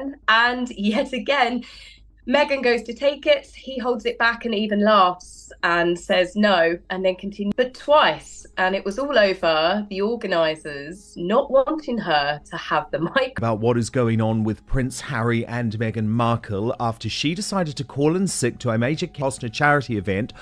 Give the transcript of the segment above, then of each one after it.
Meghan. And yet again, Meghan goes to take it. He holds it back and even laughs and says no, and then continues. But twice. And it was all over the organisers not wanting her to have the mic. About what is going on with Prince Harry and Meghan Markle after she decided to call in sick to a major Costner charity event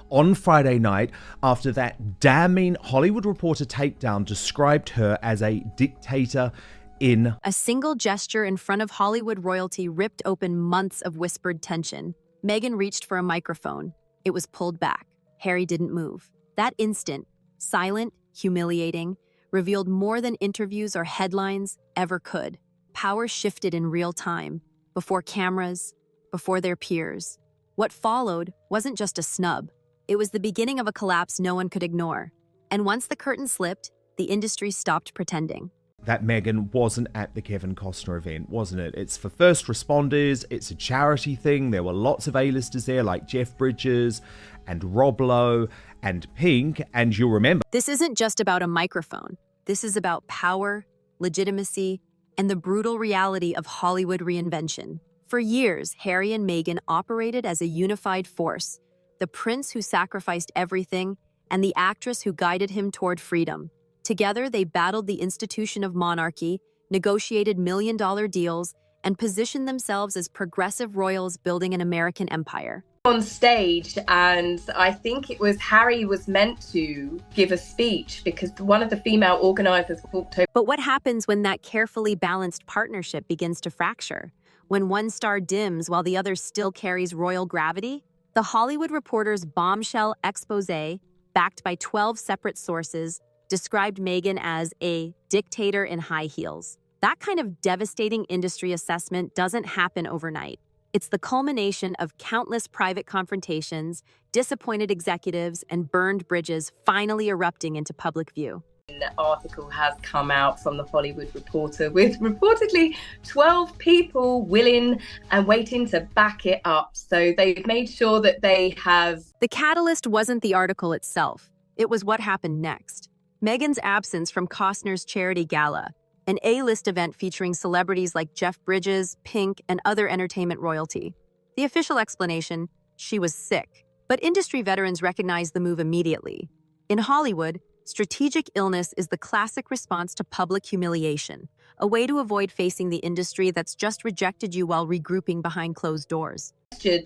on Friday night after that damning Hollywood Reporter takedown described her as a dictator in a single gesture in front of Hollywood royalty ripped open months of whispered tension. Meghan reached for a microphone. It was pulled back. Harry didn't move. That instant, silent, humiliating, revealed more than interviews or headlines ever could. Power shifted in real time, before cameras, before their peers. What followed wasn't just a snub. It was the beginning of a collapse no one could ignore. And once the curtain slipped, the industry stopped pretending. That Meghan wasn't at the Kevin Costner event, wasn't it? It's for first responders, it's a charity thing. There were lots of A-listers there like Jeff Bridges and Rob Lowe and Pink, and you'll remember. This isn't just about a microphone. This is about power, legitimacy, and the brutal reality of Hollywood reinvention. For years, Harry and Meghan operated as a unified force, the prince who sacrificed everything and the actress who guided him toward freedom. Together, they battled the institution of monarchy, negotiated million-dollar deals, and positioned themselves as progressive royals building an American empire. On stage, and I think it was Harry was meant to give a speech because one of the female organisers walked over. But what happens when that carefully balanced partnership begins to fracture? When one star dims while the other still carries royal gravity? The Hollywood Reporter's bombshell exposé, backed by 12 separate sources, described Meghan as a dictator in high heels. That kind of devastating industry assessment doesn't happen overnight. It's the culmination of countless private confrontations, disappointed executives, and burned bridges finally erupting into public view. An article has come out from the Hollywood Reporter with reportedly 12 people willing and waiting to back it up. So they've made sure that they have... The catalyst wasn't the article itself. It was what happened next. Meghan's absence from Costner's charity gala, an A-list event featuring celebrities like Jeff Bridges, Pink, and other entertainment royalty. The official explanation, she was sick. But industry veterans recognized the move immediately. In Hollywood, strategic illness is the classic response to public humiliation, a way to avoid facing the industry that's just rejected you while regrouping behind closed doors.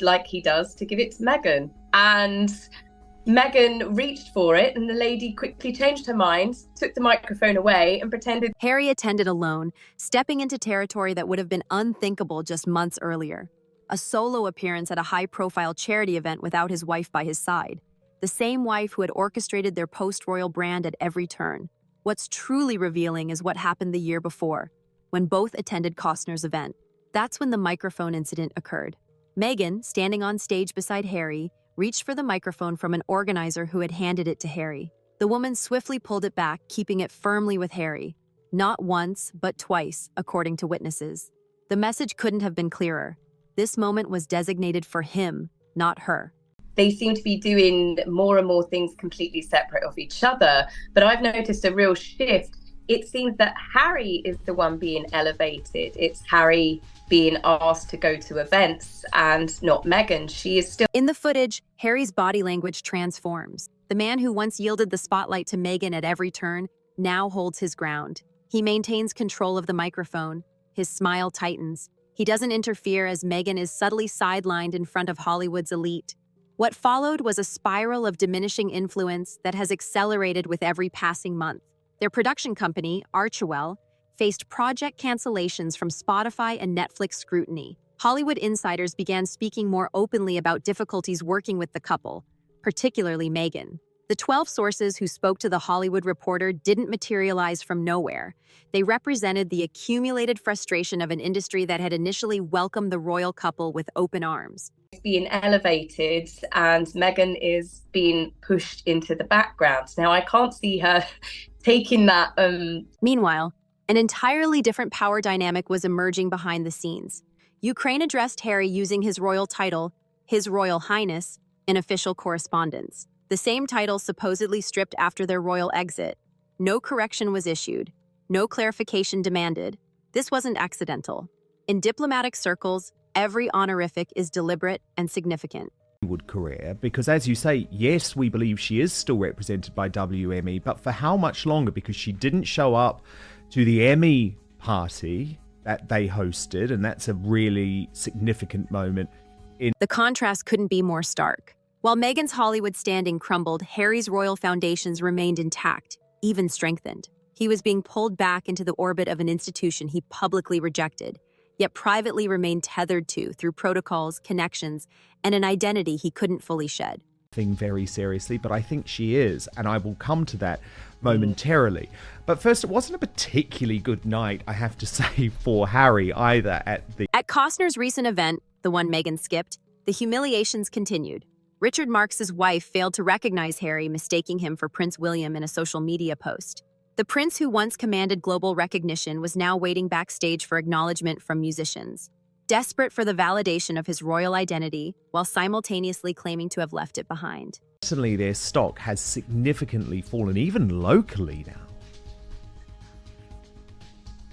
Like he does to give it to Meghan. And Meghan reached for it, and the lady quickly changed her mind, took the microphone away, and pretended. Harry attended alone, stepping into territory that would have been unthinkable just months earlier. A solo appearance at a high-profile charity event without his wife by his side. The same wife who had orchestrated their post-royal brand at every turn. What's truly revealing is what happened the year before, when both attended Costner's event. That's when the microphone incident occurred. Meghan, standing on stage beside Harry, reached for the microphone from an organizer who had handed it to Harry. The woman swiftly pulled it back, keeping it firmly with Harry. Not once, but twice, according to witnesses. The message couldn't have been clearer. This moment was designated for him, not her. They seem to be doing more and more things completely separate of each other. But I've noticed a real shift. It seems that Harry is the one being elevated. It's Harry being asked to go to events and not Meghan. She is still... In the footage, Harry's body language transforms. The man who once yielded the spotlight to Meghan at every turn now holds his ground. He maintains control of the microphone. His smile tightens. He doesn't interfere as Meghan is subtly sidelined in front of Hollywood's elite. What followed was a spiral of diminishing influence that has accelerated with every passing month. Their production company, Archewell, faced project cancellations from Spotify and Netflix scrutiny. Hollywood insiders began speaking more openly about difficulties working with the couple, particularly Meghan. The 12 sources who spoke to The Hollywood Reporter didn't materialize from nowhere. They represented the accumulated frustration of an industry that had initially welcomed the royal couple with open arms. Being elevated, and Meghan is being pushed into the background. Now, I can't see her taking that. Meanwhile, an entirely different power dynamic was emerging behind the scenes. Ukraine addressed Harry using his royal title, His Royal Highness, in official correspondence. The same title supposedly stripped after their royal exit. No correction was issued. No clarification demanded. This wasn't accidental. In diplomatic circles, every honorific is deliberate and significant. Career, because as you say, yes, we believe she is still represented by WME, but for how much longer? Because she didn't show up to the Emmy party that they hosted, and that's a really significant moment. The contrast couldn't be more stark. While Meghan's Hollywood standing crumbled, Harry's royal foundations remained intact, even strengthened. He was being pulled back into the orbit of an institution he publicly rejected, yet privately remained tethered to through protocols, connections, and an identity he couldn't fully shed. Thing very seriously, but I think she is, and I will come to that momentarily. But first, it wasn't a particularly good night, I have to say, for Harry either At Costner's recent event, the one Meghan skipped, the humiliations continued. Richard Marx's wife failed to recognize Harry, mistaking him for Prince William in a social media post. The prince who once commanded global recognition was now waiting backstage for acknowledgement from musicians, desperate for the validation of his royal identity while simultaneously claiming to have left it behind. Certainly their stock has significantly fallen, even locally now.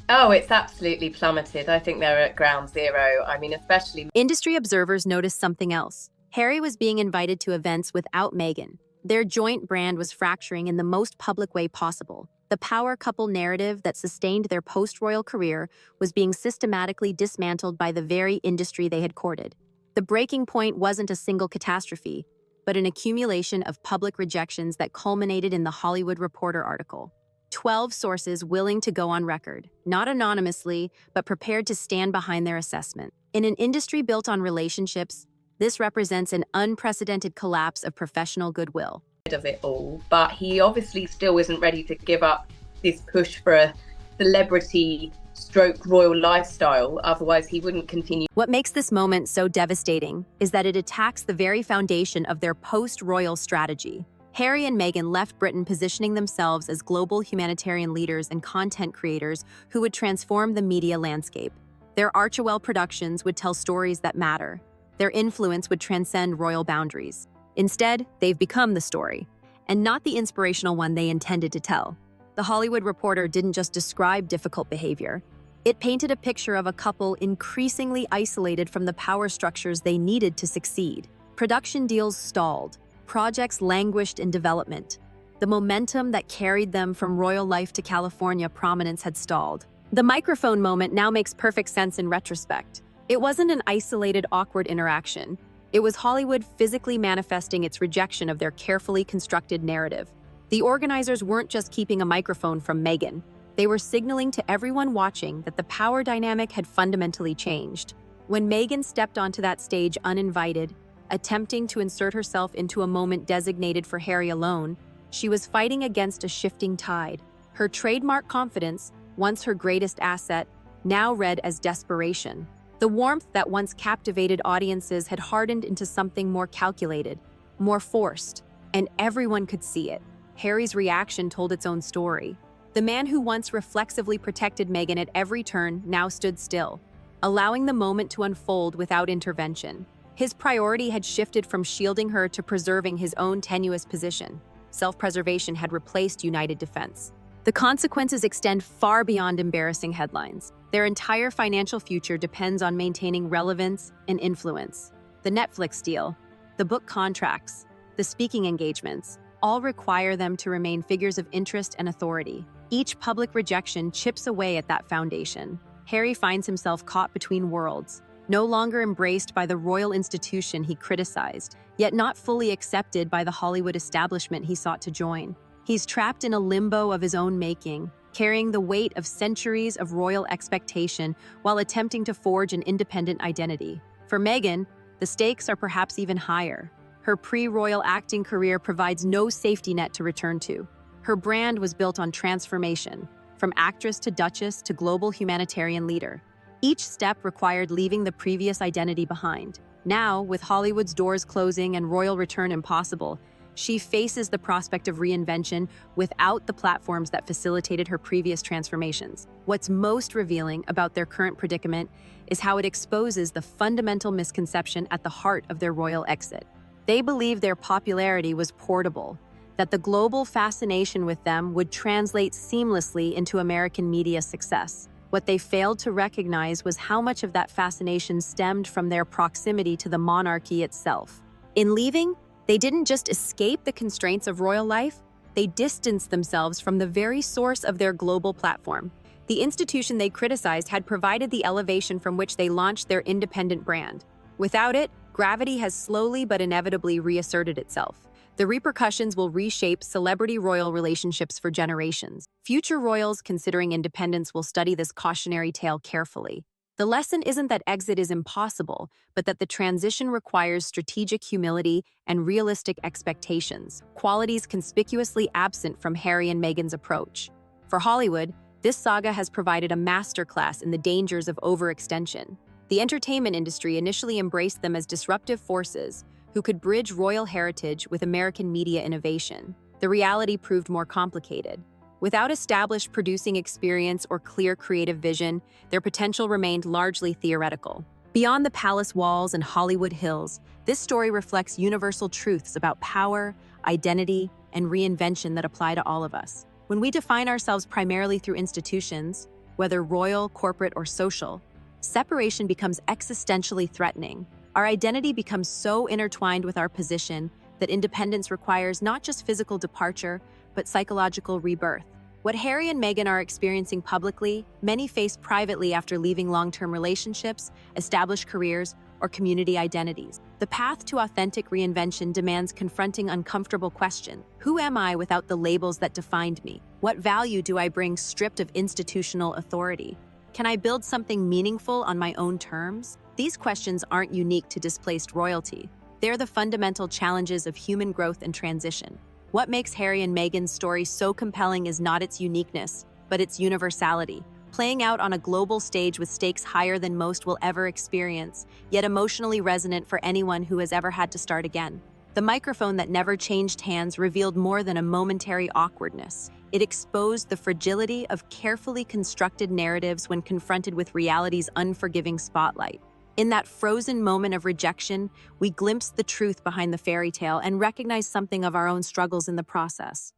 Oh, it's absolutely plummeted. I think they're at ground zero. I mean, especially... Industry observers noticed something else. Harry was being invited to events without Meghan. Their joint brand was fracturing in the most public way possible. The power couple narrative that sustained their post-royal career was being systematically dismantled by the very industry they had courted. The breaking point wasn't a single catastrophe, but an accumulation of public rejections that culminated in the Hollywood Reporter article. 12 sources willing to go on record, not anonymously, but prepared to stand behind their assessment. In an industry built on relationships, this represents an unprecedented collapse of professional goodwill. Of it all, but he obviously still isn't ready to give up this push for a celebrity stroke royal lifestyle, otherwise he wouldn't continue. What makes this moment so devastating is that it attacks the very foundation of their post-royal strategy. Harry and Meghan left Britain positioning themselves as global humanitarian leaders and content creators who would transform the media landscape. Their Archewell productions would tell stories that matter. Their influence would transcend royal boundaries. Instead, they've become the story, and not the inspirational one they intended to tell. The Hollywood Reporter didn't just describe difficult behavior. It painted a picture of a couple increasingly isolated from the power structures they needed to succeed. Production deals stalled. Projects languished in development. The momentum that carried them from royal life to California prominence had stalled. The microphone moment now makes perfect sense in retrospect. It wasn't an isolated, awkward interaction. It was Hollywood physically manifesting its rejection of their carefully constructed narrative. The organizers weren't just keeping a microphone from Meghan. They were signaling to everyone watching that the power dynamic had fundamentally changed. When Meghan stepped onto that stage uninvited, attempting to insert herself into a moment designated for Harry alone, she was fighting against a shifting tide. Her trademark confidence, once her greatest asset, now read as desperation. The warmth that once captivated audiences had hardened into something more calculated, more forced, and everyone could see it. Harry's reaction told its own story. The man who once reflexively protected Meghan at every turn now stood still, allowing the moment to unfold without intervention. His priority had shifted from shielding her to preserving his own tenuous position. Self-preservation had replaced united defense. The consequences extend far beyond embarrassing headlines. Their entire financial future depends on maintaining relevance and influence. The Netflix deal, the book contracts, the speaking engagements, all require them to remain figures of interest and authority. Each public rejection chips away at that foundation. Harry finds himself caught between worlds, no longer embraced by the royal institution he criticized, yet not fully accepted by the Hollywood establishment he sought to join. He's trapped in a limbo of his own making, carrying the weight of centuries of royal expectation while attempting to forge an independent identity. For Meghan, the stakes are perhaps even higher. Her pre-royal acting career provides no safety net to return to. Her brand was built on transformation, from actress to duchess to global humanitarian leader. Each step required leaving the previous identity behind. Now, with Hollywood's doors closing and royal return impossible, she faces the prospect of reinvention without the platforms that facilitated her previous transformations. What's most revealing about their current predicament is how it exposes the fundamental misconception at the heart of their royal exit. They believed their popularity was portable, that the global fascination with them would translate seamlessly into American media success. What they failed to recognize was how much of that fascination stemmed from their proximity to the monarchy itself. In leaving, they didn't just escape the constraints of royal life, they distanced themselves from the very source of their global platform. The institution they criticized had provided the elevation from which they launched their independent brand. Without it, gravity has slowly but inevitably reasserted itself. The repercussions will reshape celebrity-royal relationships for generations. Future royals considering independence will study this cautionary tale carefully. The lesson isn't that exit is impossible, but that the transition requires strategic humility and realistic expectations, qualities conspicuously absent from Harry and Meghan's approach. For Hollywood, this saga has provided a masterclass in the dangers of overextension. The entertainment industry initially embraced them as disruptive forces who could bridge royal heritage with American media innovation. The reality proved more complicated. Without established producing experience or clear creative vision, their potential remained largely theoretical. Beyond the palace walls and Hollywood hills, this story reflects universal truths about power, identity, and reinvention that apply to all of us. When we define ourselves primarily through institutions, whether royal, corporate, or social, separation becomes existentially threatening. Our identity becomes so intertwined with our position that independence requires not just physical departure, but psychological rebirth. What Harry and Meghan are experiencing publicly, many face privately after leaving long-term relationships, established careers, or community identities. The path to authentic reinvention demands confronting uncomfortable questions. Who am I without the labels that defined me? What value do I bring stripped of institutional authority? Can I build something meaningful on my own terms? These questions aren't unique to displaced royalty. They're the fundamental challenges of human growth and transition. What makes Harry and Meghan's story so compelling is not its uniqueness, but its universality, playing out on a global stage with stakes higher than most will ever experience, yet emotionally resonant for anyone who has ever had to start again. The microphone that never changed hands revealed more than a momentary awkwardness. It exposed the fragility of carefully constructed narratives when confronted with reality's unforgiving spotlight. In that frozen moment of rejection, we glimpsed the truth behind the fairy tale and recognized something of our own struggles in the process.